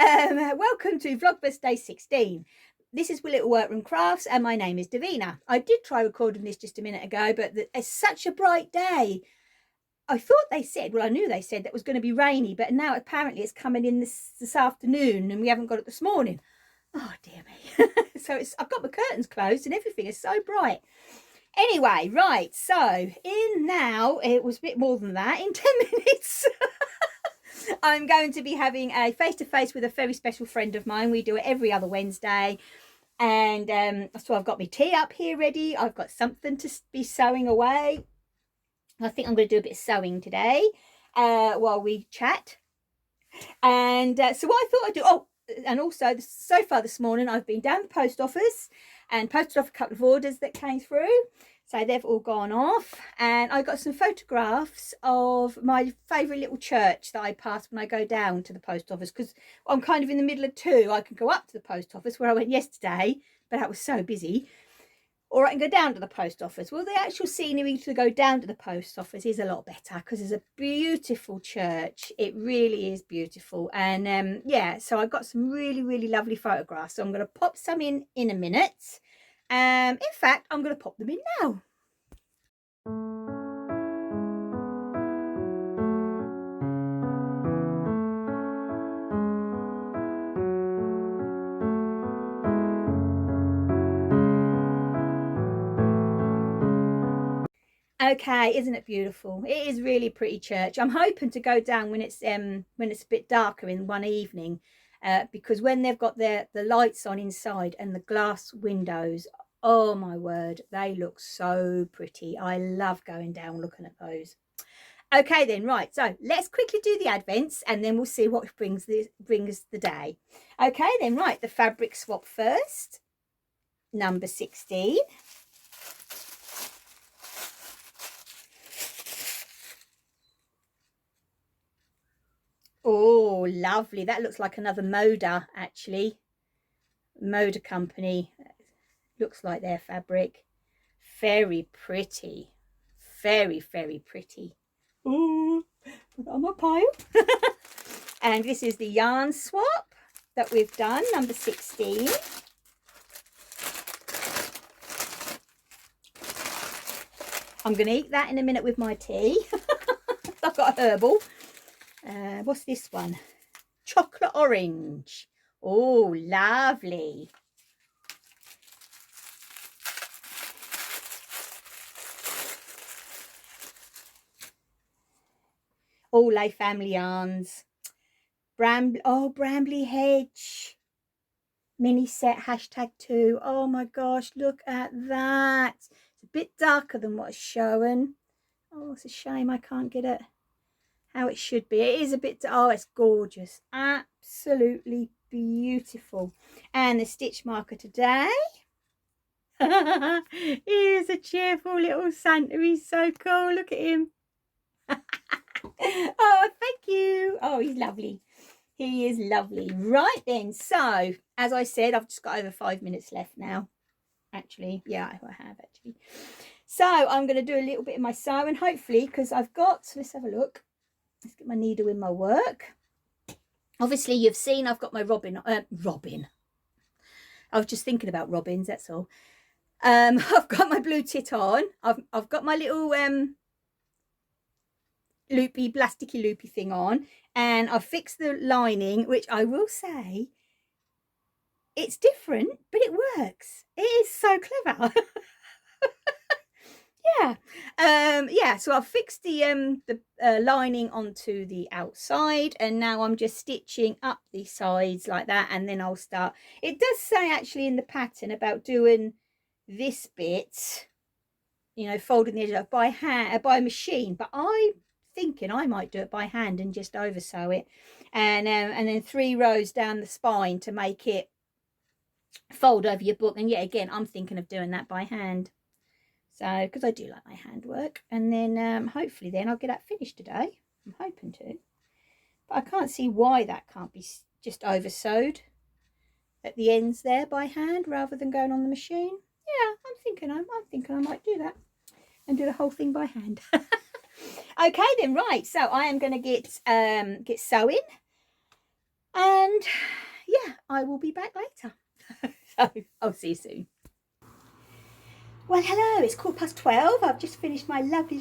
Welcome to Vlogmas Day 16. This is Little Workroom Crafts and my name is Davina. I did try recording this just a minute ago, but it's such a bright day. I thought they said, well, I knew they said that it was going to be rainy, but now apparently it's coming in this afternoon and we haven't got it this morning. Oh, dear me. So I've got my curtains closed and everything is so bright. Anyway, right, so it was a bit more than that, in 10 minutes. I'm going to be having a face-to-face with a very special friend of mine. We do it every other Wednesday. And so I've got my tea up here ready. I've got something to be sewing away. I think I'm going to do a bit of sewing today while we chat. And so what I thought I'd do... Oh, and also, so far this morning, I've been down the post office and posted off a couple of orders that came through. So they've all gone off, and I got some photographs of my favourite little church that I pass when I go down to the post office, because I'm kind of in the middle of two. I can go up to the post office where I went yesterday, but that was so busy, or I can go down to the post office. Well, the actual scenery to go down to the post office is a lot better because it's a beautiful church. It really is beautiful. And yeah, so I've got some really, really lovely photographs. So I'm going to pop some in a minute. In fact, I'm going to pop them in now. Okay, isn't it beautiful? It is really pretty church. I'm hoping to go down when it's a bit darker in one evening, because when they've got the lights on inside and the glass windows, oh my word, they look so pretty. I love going down looking at those. Okay then, right, so let's quickly do the advents and then we'll see what brings the day. Okay then, right, the fabric swap first, number 16. Oh, lovely. That looks like another Moda, actually. Moda company. Looks like their fabric. Very pretty. Very, very pretty. Oh, put it on my pile. And this is the yarn swap that we've done, number 16. I'm going to eat that in a minute with my tea. I've got a herbal. What's this one? Chocolate orange. Oh, lovely. All Lay Family Yarns. Brambley Hedge. Mini set, #2. Oh my gosh, look at that. It's a bit darker than what's showing. Oh, it's a shame I can't get it how it should be. It is a bit, oh, it's gorgeous, absolutely beautiful. And the stitch marker today is a cheerful little Santa. He's so cool, look at him. Oh, thank you. Oh, he's lovely. He is lovely. Right then, so as I said, I've just got over 5 minutes left now, actually. Yeah, I have actually. So I'm going to do a little bit of my sewing, hopefully, because I've got, let's have a look. Let's get my needle in my work. Obviously, you've seen I've got my robin. I was just thinking about robins, that's all. I've got my blue tit on. I've got my little loopy, plasticky loopy thing on. And I've fixed the lining, which I will say, it's different, but it works. It is so clever. Yeah, so I've fixed the lining onto the outside, and now I'm just stitching up the sides like that, and then I'll start. It does say actually in the pattern about doing this bit, you know, folding the edge up by hand, by machine, but I'm thinking I might do it by hand and just over sew it, and then 3 rows down the spine to make it fold over your book. And yet again, I'm thinking of doing that by hand. So, because I do like my handwork, and then hopefully then I'll get that finished today. I'm hoping to, but I can't see why that can't be just over sewed at the ends there by hand rather than going on the machine. Yeah, I'm thinking I might do that and do the whole thing by hand. Okay then, right. So I am going to get sewing. And yeah, I will be back later. So I'll see you soon. Well, hello, it's 12:15. I've just finished my lovely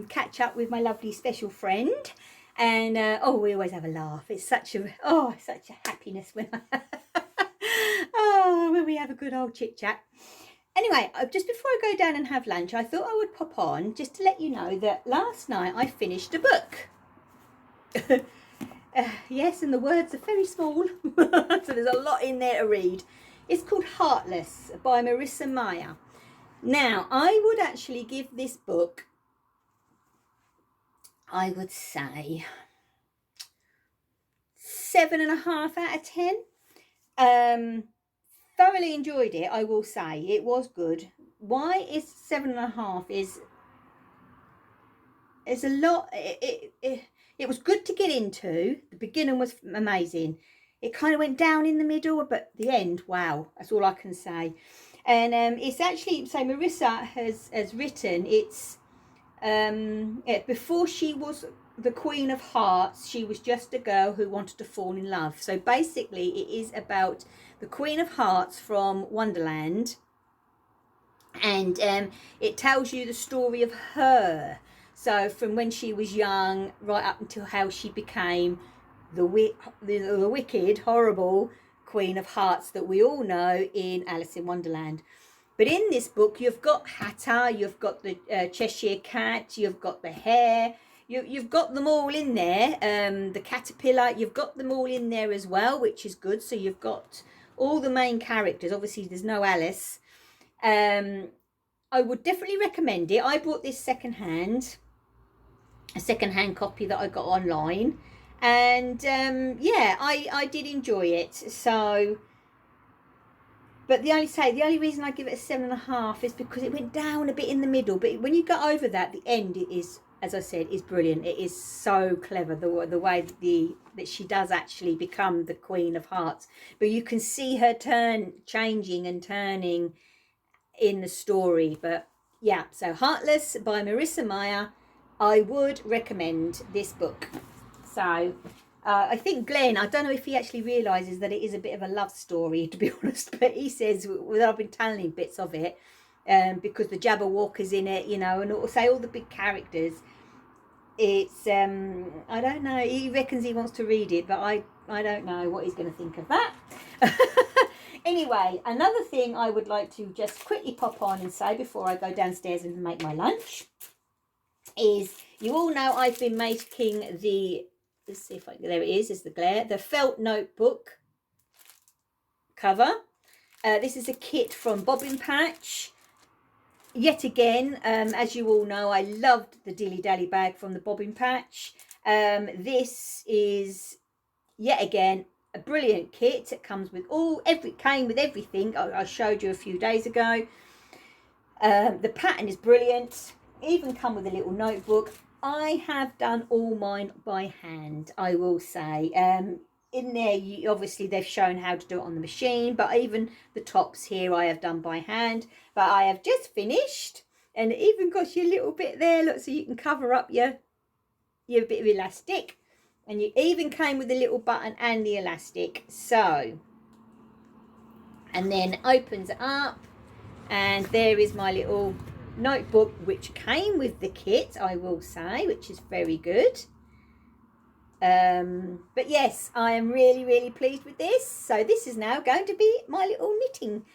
catch up with my lovely special friend. And oh, we always have a laugh. It's such a happiness when when we have a good old chit chat. Anyway, just before I go down and have lunch, I thought I would pop on just to let you know that last night I finished a book. Yes, and the words are very small, so there's a lot in there to read. It's called Heartless by Marissa Meyer. Now, I would actually give this book, I would say, 7.5 out of 10. Thoroughly enjoyed it, I will say. It was good. Why is 7.5 is a lot. It was good to get into. The beginning was amazing. It kind of went down in the middle, but the end, wow, that's all I can say. And it's actually, so Marissa has written, it's before she was the Queen of Hearts, she was just a girl who wanted to fall in love. So basically it is about the Queen of Hearts from Wonderland, and it tells you the story of her. So from when she was young right up until how she became the wicked, horrible Queen of Hearts that we all know in Alice in Wonderland. But in this book, you've got Hatter, you've got the Cheshire Cat, you've got the hare, you've got them all in there. The caterpillar, you've got them all in there as well, which is good. So you've got all the main characters. Obviously, there's no Alice. I would definitely recommend it. I bought this secondhand, a secondhand copy that I got online. And yeah, I did enjoy it. So, but the only reason I give it a 7.5 is because it went down a bit in the middle. But when you go over that, the end is, as I said, is brilliant. It is so clever, the way that she does actually become the Queen of Hearts. But you can see her changing and turning in the story. But yeah, so Heartless by Marissa Meyer, I would recommend this book. So I think Glenn, I don't know if he actually realises that it is a bit of a love story, to be honest, but he says, well, I've been telling him bits of it, because the Jabberwocker's in it, you know, and all the big characters. It's, I don't know, he reckons he wants to read it, but I don't know what he's going to think of that. Anyway, another thing I would like to just quickly pop on and say before I go downstairs and make my lunch is, you all know I've been making the, let's see if there it is the glare, the felt notebook cover. This is a kit from Bobbin Patch. Yet again, as you all know, I loved the Dilly Dally bag from the Bobbin Patch. This is yet again a brilliant kit. It comes with came with everything I showed you a few days ago. The pattern is brilliant. Even come with a little notebook. I have done all mine by hand, I will say. In there, obviously they've shown how to do it on the machine, but even the tops here I have done by hand. But I have just finished, and it even got your little bit there, look, so you can cover up your bit of elastic. And you even came with a little button and the elastic. So, and then opens it up, and there is my little notebook, which came with the kit, I will say, which is very good. But yes, I am really pleased with this. So this is now going to be my little knitting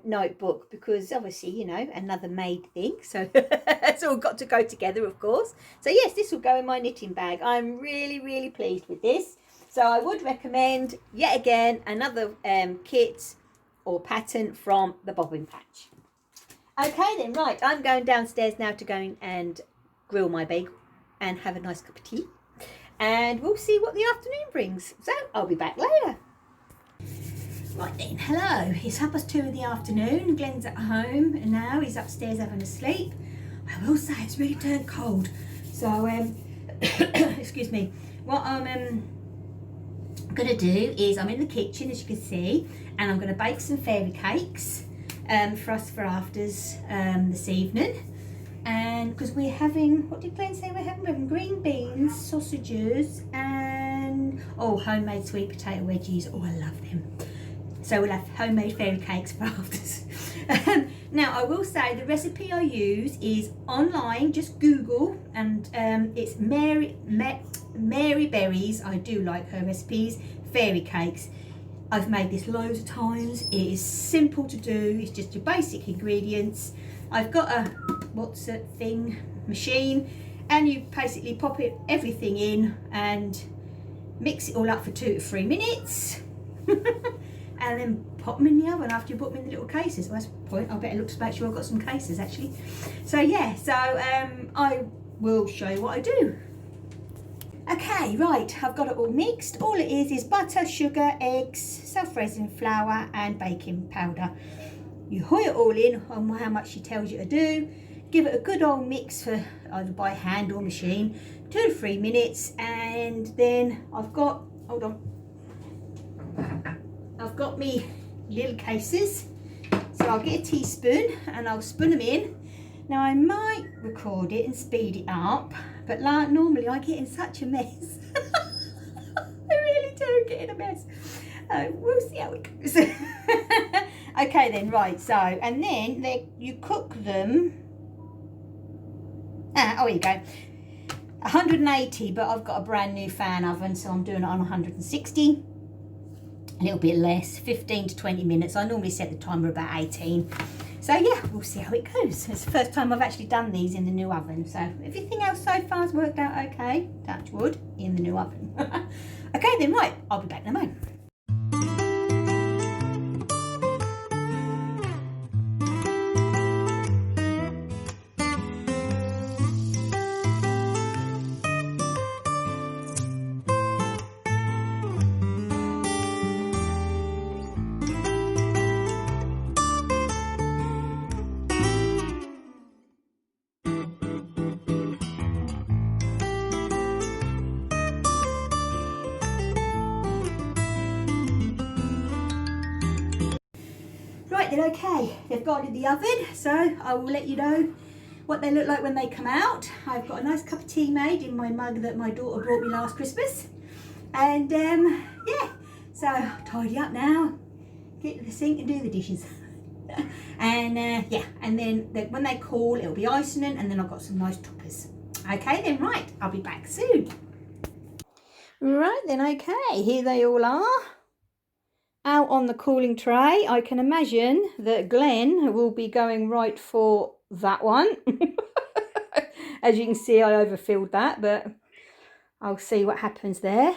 notebook, because obviously, you know, another maid thing, so it's all got to go together, of course. So yes, this will go in my knitting bag. I'm really pleased with this. So I would recommend, yet again, another kit or pattern from the Bobbin Patch. Okay then, right, I'm going downstairs now to go and grill my bagel and have a nice cup of tea. And we'll see what the afternoon brings. So I'll be back later. Right then, hello. It's 2:30 in the afternoon. Glenn's at home and now he's upstairs having a sleep. I will say it's really turned cold. So, excuse me. What I'm going to do is I'm in the kitchen, as you can see, and I'm going to bake some fairy cakes for us for afters this evening. And because we're having, what did Glenn say we're having? We're having green beans, sausages, and Oh, homemade sweet potato wedgies. Oh, I love them. So we'll have homemade fairy cakes for afters. Now, I will say the recipe I use is online. Just Google, and it's Mary Berry's. I do like her recipes. Fairy cakes. I've made this loads of times. It is simple to do. It's just your basic ingredients. I've got a machine, and you basically pop everything in and mix it all up for 2 to 3 minutes. And then pop them in the oven after you put them in the little cases. Well, that's the point. I better look to make sure I've got some cases actually. So yeah, I will show you what I do. Okay, right, I've got it all mixed. All it is butter, sugar, eggs, self-raising flour and baking powder. You hoy it all in on how much she tells you to do. Give it a good old mix for either by hand or machine, 2 to 3 minutes, and then I've got, hold on, I've got me little cases, so I'll get a teaspoon and I'll spoon them in. Now I might record it and speed it up, but like normally I get in such a mess. I really do get in a mess. We'll see how it goes. Okay then, right, so, and then you cook them. Oh, here you go. 180, but I've got a brand new fan oven, so I'm doing it on 160. A little bit less, 15 to 20 minutes. I normally set the timer about 18. So yeah, we'll see how it goes. It's the first time I've actually done these in the new oven. So everything else so far has worked out okay. Touch wood, in the new oven. Okay then, right, I'll be back in a moment. Right then, okay, they've gone in the oven, so I will let you know what they look like when they come out. I've got a nice cup of tea made in my mug that my daughter brought me last Christmas. And yeah, so I'll tidy up now, get to the sink and do the dishes. And yeah, and then when they cool, it'll be icing, and then I've got some nice toppers. Okay then, right, I'll be back soon. Right then, okay, here they all are. Out on the cooling tray. I can imagine that Glenn will be going right for that one. As you can see, I overfilled that, but I'll see what happens there.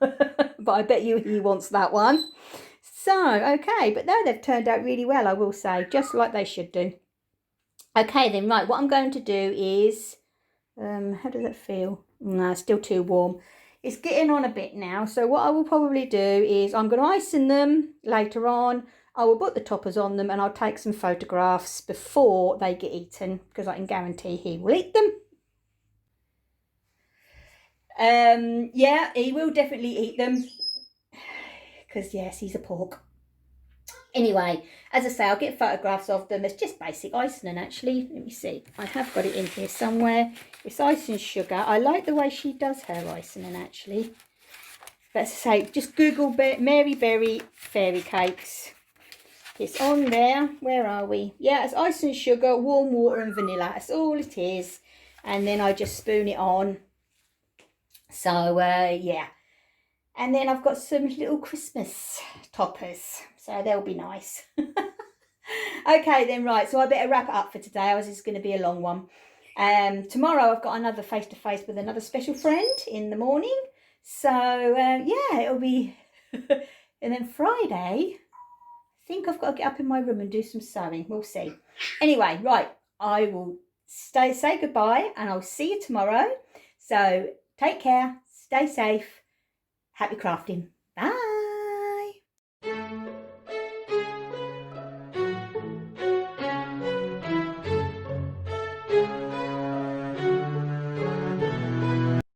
But I bet you he wants that one. So, okay, but no, they've turned out really well, I will say, just like they should do. Okay then, right, what I'm going to do is, how does that feel? No, it's still too warm. It's getting on a bit now, so what I will probably do is I'm going to icing them later on. I will put the toppers on them and I'll take some photographs before they get eaten, because I can guarantee he will eat them. Yeah, he will definitely eat them, because yes, he's a pork. Anyway, as I say, I'll get photographs of them. It's just basic icing, actually. Let me see. I have got it in here somewhere. It's icing sugar. I like the way she does her icing, actually. But as I say, just Google Mary Berry fairy cakes. It's on there. Where are we? Yeah, it's icing sugar, warm water and vanilla. That's all it is. And then I just spoon it on. So, yeah. And then I've got some little Christmas toppers. So they'll be nice. Okay then, right, so I better wrap it up for today, or it's going to be a long one. Tomorrow I've got another face-to-face with another special friend in the morning. So yeah, it'll be... And then Friday, I think I've got to get up in my room and do some sewing. We'll see. Anyway, right, I will say goodbye and I'll see you tomorrow. So take care, stay safe, happy crafting. Bye.